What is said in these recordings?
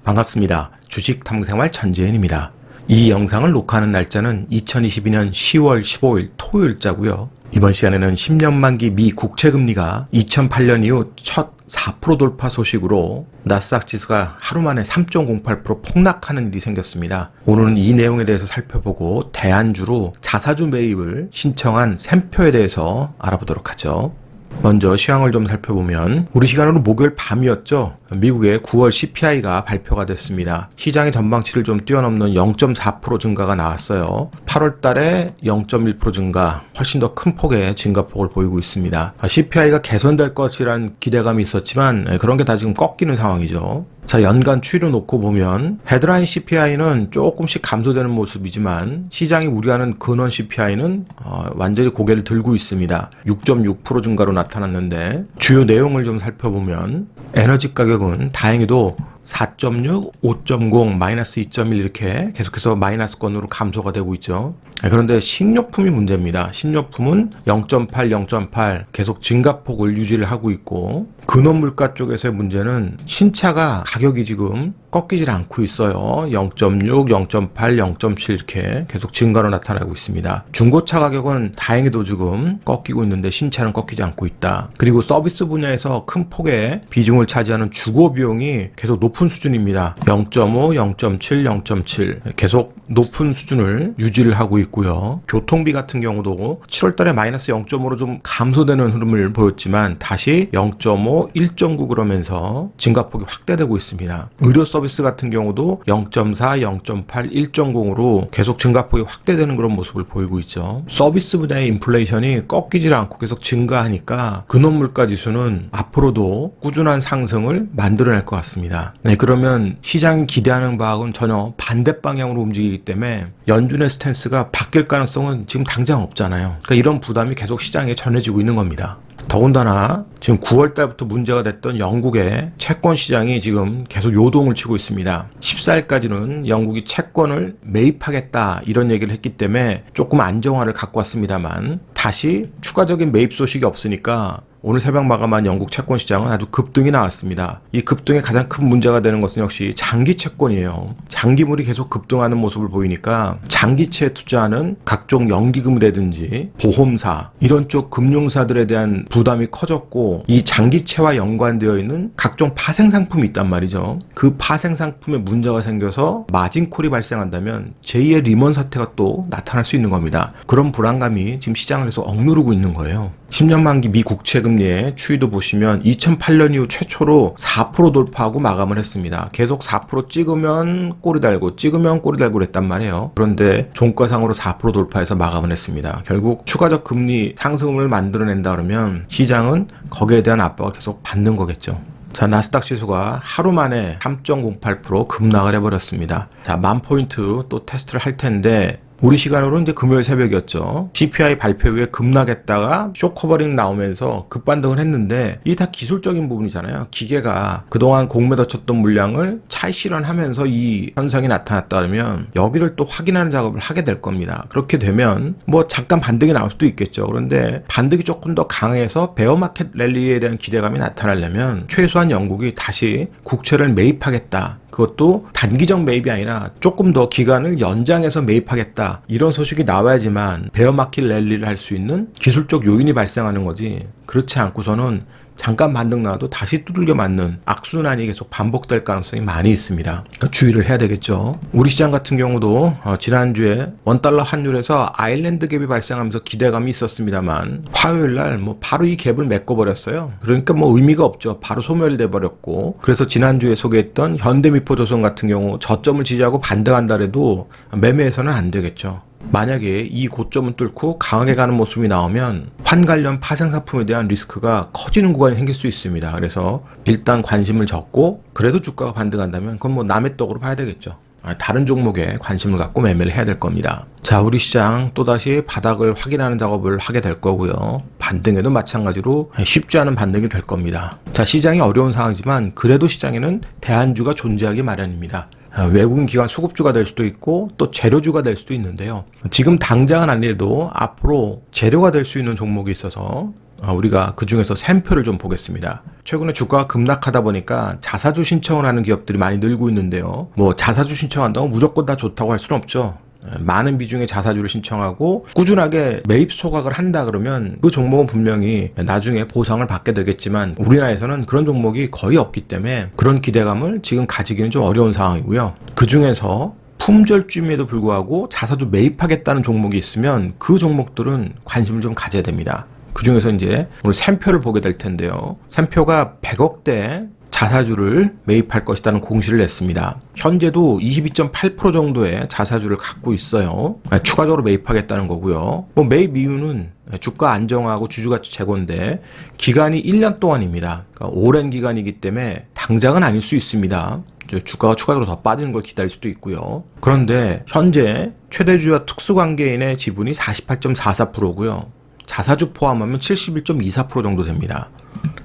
반갑습니다. 주식탐구생활 전재현입니다. 이 영상을 녹화하는 날짜는 2022년 10월 15일 토요일자고요. 이번 시간에는 10년 만기 미 국채금리가 2008년 이후 첫 4% 돌파 소식으로 나스닥 지수가 하루 만에 3.08% 폭락하는 일이 생겼습니다. 오늘은 이 내용에 대해서 살펴보고 대안주로 자사주 매입을 신청한 샘표에 대해서 알아보도록 하죠. 먼저 시황을 좀 살펴보면 우리 시간으로 목요일 밤이었죠. 미국의 9월 CPI가 발표가 됐습니다. 시장의 전망치를 좀 뛰어넘는 0.4% 증가가 나왔어요. 8월 달에 0.1% 증가, 훨씬 더 큰 폭의 증가폭을 보이고 있습니다. CPI가 개선될 것이란 기대감이 있었지만 그런 게 다 지금 꺾이는 상황이죠. 자, 연간 추이로 놓고 보면 헤드라인 CPI는 조금씩 감소되는 모습이지만 시장이 우려하는 근원 CPI는 완전히 고개를 들고 있습니다. 6.6% 증가로 나타났는데 주요 내용을 좀 살펴보면 에너지 가격은 다행히도 4.6, 5.0, 마이너스 2.1 이렇게 계속해서 마이너스권으로 감소가 되고 있죠. 그런데 식료품이 문제입니다. 식료품은 0.8, 0.8 계속 증가폭을 유지를 하고 있고 근원 물가 쪽에서의 문제는 신차가 가격이 지금 꺾이질 않고 있어요. 0.6, 0.8, 0.7 이렇게 계속 증가로 나타나고 있습니다. 중고차 가격은 다행히도 지금 꺾이고 있는데 신차는 꺾이지 않고 있다. 그리고 서비스 분야에서 큰 폭의 비중을 차지하는 주거 비용이 계속 높은 수준입니다. 0.5, 0.7, 0.7 계속 높은 수준을 유지를 하고 있고요. 교통비 같은 경우도 7월 달에 마이너스 0.5로 좀 감소되는 흐름을 보였지만 다시 0.5, 1.9 그러면서 증가폭이 확대되고 있습니다. 의료 서비스 같은 경우도 0.4, 0.8, 1.0으로 계속 증가폭이 확대되는 그런 모습을 보이고 있죠. 서비스 분야의 인플레이션이 꺾이질 않고 계속 증가하니까 근원 물가 지수는 앞으로도 꾸준한 상승을 만들어낼 것 같습니다. 네, 그러면 시장이 기대하는 바하고는 전혀 반대 방향으로 움직이기 때문에 연준의 스탠스가 바뀔 가능성은 지금 당장 없잖아요. 그러니까 이런 부담이 계속 시장에 전해지고 있는 겁니다. 더군다나 지금 9월 달부터 문제가 됐던 영국의 채권 시장이 지금 계속 요동을 치고 있습니다. 14일까지는 영국이 채권을 매입하겠다 이런 얘기를 했기 때문에 조금 안정화를 갖고 왔습니다만 다시 추가적인 매입 소식이 없으니까 오늘 새벽 마감한 영국 채권 시장은 아주 급등이 나왔습니다. 이 급등의 가장 큰 문제가 되는 것은 역시 장기 채권이에요. 장기물이 계속 급등하는 모습을 보이니까 장기채에 투자하는 각종 연기금이라든지 보험사 이런 쪽 금융사들에 대한 부담이 커졌고 이 장기채와 연관되어 있는 각종 파생 상품이 있단 말이죠. 그 파생 상품에 문제가 생겨서 마진콜이 발생한다면 제2의 리먼 사태가 또 나타날 수 있는 겁니다. 그런 불안감이 지금 시장을 해서 억누르고 있는 거예요. 10년 만기 미 국채 금리의 추이도 보시면 2008년 이후 최초로 4% 돌파하고 마감을 했습니다. 계속 4% 찍으면 꼬리 달고 찍으면 꼬리 달고 그랬단 말이에요. 그런데 종가상으로 4% 돌파해서 마감을 했습니다. 결국 추가적 금리 상승을 만들어낸다 그러면 시장은 거기에 대한 압박을 계속 받는 거겠죠. 자, 나스닥 지수가 하루 만에 3.08% 급락을 해버렸습니다. 자, 10,000포인트 또 테스트를 할 텐데 우리 시간으로 이제 금요일 새벽이었죠. CPI 발표 후에 급락했다가 쇼커버링 나오면서 급반등을 했는데 이게 다 기술적인 부분이잖아요. 기계가 그동안 공매도 쳤던 물량을 차익 실현하면서 이 현상이 나타났다 그러면 여기를 또 확인하는 작업을 하게 될 겁니다. 그렇게 되면 뭐 잠깐 반등이 나올 수도 있겠죠. 그런데 반등이 조금 더 강해서 베어마켓 랠리에 대한 기대감이 나타나려면 최소한 영국이 다시 국채를 매입하겠다. 그것도 단기적 매입이 아니라 조금 더 기간을 연장해서 매입하겠다. 이런 소식이 나와야지만 베어마켓 랠리를 할 수 있는 기술적 요인이 발생하는 거지. 그렇지 않고서는 잠깐 반등 나와도 다시 두들겨 맞는 악순환이 계속 반복될 가능성이 많이 있습니다. 그러니까 주의를 해야 되겠죠. 우리 시장 같은 경우도 지난주에 원달러 환율에서 아일랜드 갭이 발생하면서 기대감이 있었습니다만 화요일날 바로 이 갭을 메꿔버렸어요. 그러니까 의미가 없죠. 바로 소멸돼 버렸고 그래서 지난주에 소개했던 현대미포조선 같은 경우 저점을 지지하고 반등한다 해도 매매해서는 안 되겠죠. 만약에 이 고점을 뚫고 강하게 가는 모습이 나오면 환 관련 파생 상품에 대한 리스크가 커지는 구간이 생길 수 있습니다. 그래서 일단 관심을 적고 그래도 주가가 반등한다면 그건 남의 떡으로 봐야 되겠죠. 다른 종목에 관심을 갖고 매매를 해야 될 겁니다. 자, 우리 시장 또다시 바닥을 확인하는 작업을 하게 될 거고요. 반등에도 마찬가지로 쉽지 않은 반등이 될 겁니다. 자, 시장이 어려운 상황이지만 그래도 시장에는 대안주가 존재하기 마련입니다. 외국인 기관 수급주가 될 수도 있고 또 재료주가 될 수도 있는데요. 지금 당장은 아니래도 앞으로 재료가 될 수 있는 종목이 있어서 우리가 그 중에서 샘표를 좀 보겠습니다. 최근에 주가가 급락하다 보니까 자사주 신청을 하는 기업들이 많이 늘고 있는데요. 뭐 자사주 신청한다고 무조건 다 좋다고 할 수는 없죠. 많은 비중의 자사주를 신청하고 꾸준하게 매입 소각을 한다 그러면 그 종목은 분명히 나중에 보상을 받게 되겠지만 우리나라에서는 그런 종목이 거의 없기 때문에 그런 기대감을 지금 가지기는 좀 어려운 상황이고요. 그 중에서 품절주임에도 불구하고 자사주 매입하겠다는 종목이 있으면 그 종목들은 관심을 좀 가져야 됩니다. 그 중에서 이제 오늘 샘표를 보게 될 텐데요. 샘표가 100억대 자사주를 매입할 것이라는 공시를 냈습니다. 현재도 22.8% 정도의 자사주를 갖고 있어요. 추가적으로 매입하겠다는 거고요. 매입 이유는 주가 안정화하고 주주가치 제고인데 기간이 1년 동안입니다. 그러니까 오랜 기간이기 때문에 당장은 아닐 수 있습니다. 주가가 추가적으로 더 빠지는 걸 기다릴 수도 있고요. 그런데 현재 최대주주와 특수관계인의 지분이 48.44%고요. 자사주 포함하면 71.24% 정도 됩니다.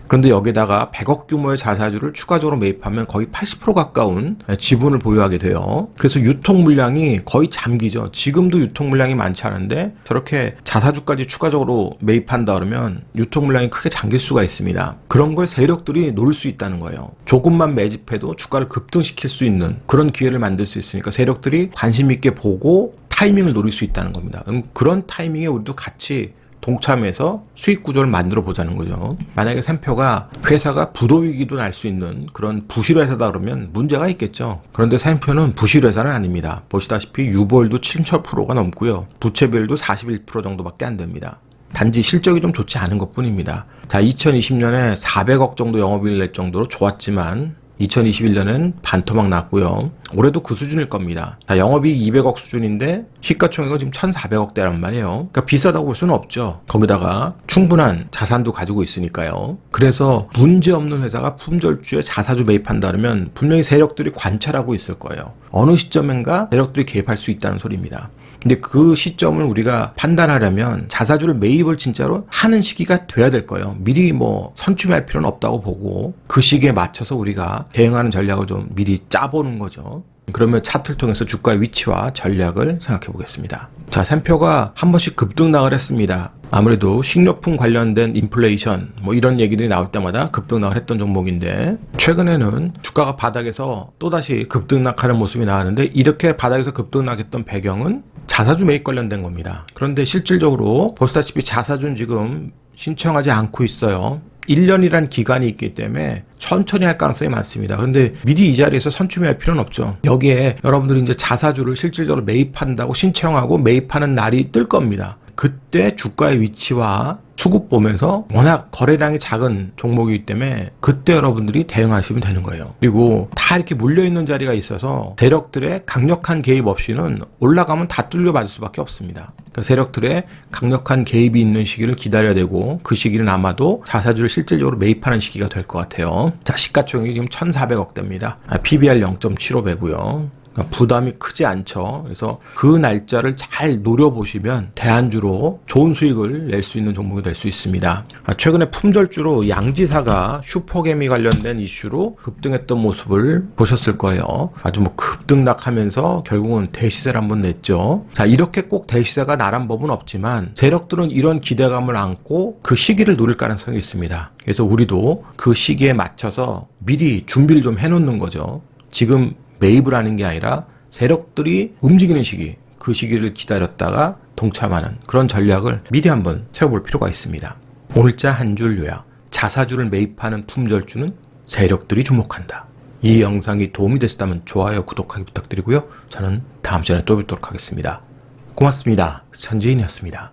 그런데 여기다가 100억 규모의 자사주를 추가적으로 매입하면 거의 80% 가까운 지분을 보유하게 돼요. 그래서 유통 물량이 거의 잠기죠. 지금도 유통 물량이 많지 않은데 저렇게 자사주까지 추가적으로 매입한다 그러면 유통 물량이 크게 잠길 수가 있습니다. 그런 걸 세력들이 노릴 수 있다는 거예요. 조금만 매집해도 주가를 급등시킬 수 있는 그런 기회를 만들 수 있으니까 세력들이 관심 있게 보고 타이밍을 노릴 수 있다는 겁니다. 그럼 그런 타이밍에 우리도 같이 동참해서 수익 구조를 만들어 보자는 거죠. 만약에 샘표가 회사가 부도위기도 날 수 있는 그런 부실회사다 그러면 문제가 있겠죠. 그런데 샘표는 부실회사는 아닙니다. 보시다시피 유보율도 7,000%가 넘고요. 부채비율도 41% 정도밖에 안 됩니다. 단지 실적이 좀 좋지 않은 것 뿐입니다. 자, 2020년에 400억 정도 영업이익을 낼 정도로 좋았지만 2021년은 반토막 났고요. 올해도 그 수준일 겁니다. 자, 영업이익 200억 수준인데 시가총액은 지금 1,400억대란 말이에요. 그러니까 비싸다고 볼 수는 없죠. 거기다가 충분한 자산도 가지고 있으니까요. 그래서 문제없는 회사가 품절주에 자사주 매입한다 그러면 분명히 세력들이 관찰하고 있을 거예요. 어느 시점인가 세력들이 개입할 수 있다는 소리입니다. 근데 그 시점을 우리가 판단하려면 자사주를 매입을 진짜로 하는 시기가 돼야 될 거예요. 미리 선취할 필요는 없다고 보고 그 시기에 맞춰서 우리가 대응하는 전략을 좀 미리 짜보는 거죠. 그러면 차트를 통해서 주가의 위치와 전략을 생각해 보겠습니다. 자, 샘표가 한 번씩 급등락을 했습니다. 아무래도 식료품 관련된 인플레이션 이런 얘기들이 나올 때마다 급등락을 했던 종목인데 최근에는 주가가 바닥에서 또다시 급등락하는 모습이 나왔는데 이렇게 바닥에서 급등락했던 배경은 자사주 매입 관련된 겁니다. 그런데 실질적으로 보시다시피 자사주는 지금 신청하지 않고 있어요. 1년이란 기간이 있기 때문에 천천히 할 가능성이 많습니다. 그런데 미리 이 자리에서 선취매할 필요는 없죠. 여기에 여러분들이 이제 자사주를 실질적으로 매입한다고 신청하고 매입하는 날이 뜰 겁니다. 그때 주가의 위치와 수급 보면서 워낙 거래량이 작은 종목이기 때문에 그때 여러분들이 대응하시면 되는 거예요. 그리고 다 이렇게 물려있는 자리가 있어서 세력들의 강력한 개입 없이는 올라가면 다 뚫려 맞을 수밖에 없습니다. 그러니까 세력들의 강력한 개입이 있는 시기를 기다려야 되고 그 시기는 아마도 자사주를 실질적으로 매입하는 시기가 될 것 같아요. 자, 시가총액이 지금 1,400억대입니다. PBR 0.75배고요. 그러니까 부담이 크지 않죠. 그래서 그 날짜를 잘 노려보시면 대안주로 좋은 수익을 낼 수 있는 종목이 될 수 있습니다. 최근에 품절주로 양지사가 슈퍼개미 관련된 이슈로 급등했던 모습을 보셨을 거예요. 아주 급등락하면서 결국은 대시세를 한번 냈죠. 자, 이렇게 꼭 대시세가 나란 법은 없지만 세력들은 이런 기대감을 안고 그 시기를 노릴 가능성이 있습니다. 그래서 우리도 그 시기에 맞춰서 미리 준비를 좀 해놓는 거죠. 지금 매입을 하는 게 아니라 세력들이 움직이는 시기, 그 시기를 기다렸다가 동참하는 그런 전략을 미리 한번 세워볼 필요가 있습니다. 오늘자 한 줄 요약. 자사주를 매입하는 품절주는 세력들이 주목한다. 이 영상이 도움이 되셨다면 좋아요, 구독하기 부탁드리고요. 저는 다음 시간에 또 뵙도록 하겠습니다. 고맙습니다. 천지인이었습니다.